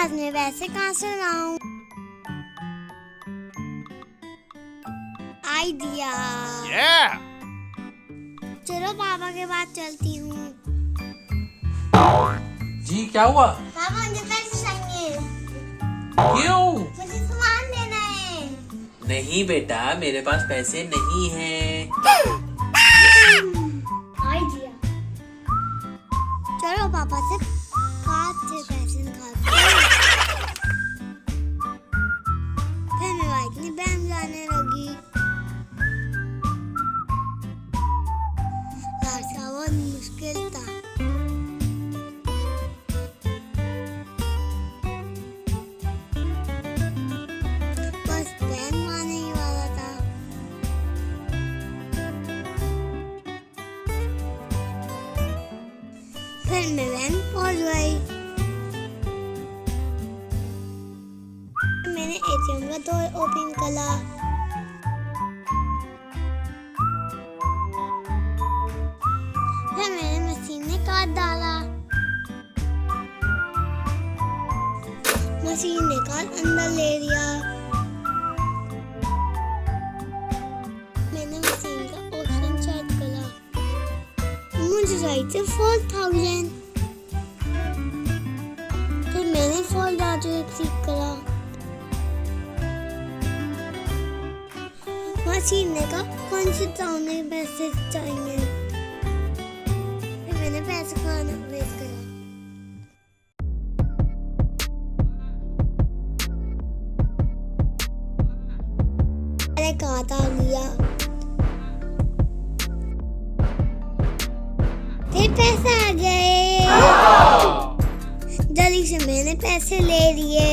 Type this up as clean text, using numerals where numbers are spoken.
आज मैं वैसे कहाँ से लाऊं? आइडिया। चलो पापा के पास चलती हूँ। जी क्या हुआ? पापा मुझे पैसे चाहिए। क्यों? मुझे सामान लेना है। नहीं बेटा, मेरे पास पैसे नहीं हैं। आइडिया। चलो पापा से कार्ड से पैसे निकालते हैं। फिर मैं बाइक में बैंक जाने लगी। रास्ता बहुत मुश्किल था। बस बैंक आने ही वाला था। फिर मैं बैंक पहुंच गई। मैंने एटीएम का डोर ओपन करा। फिर मैंने मशीन में कार्ड डाला। मशीन ने कार्ड अंदर ले लिया। मैंने मशीन का ऑप्शन सेट करा। मुझे चाहिए थे 4000। फिर मैंने 4000 क्लिक करा। मशीन ने कहा कौन से टाउन में पैसे चाहिए। फिर मैंने पैसे खाना वेट करा। मैंने खाता लिया। फिर पैसे आ गए। जल्दी से मैंने पैसे ले लिए।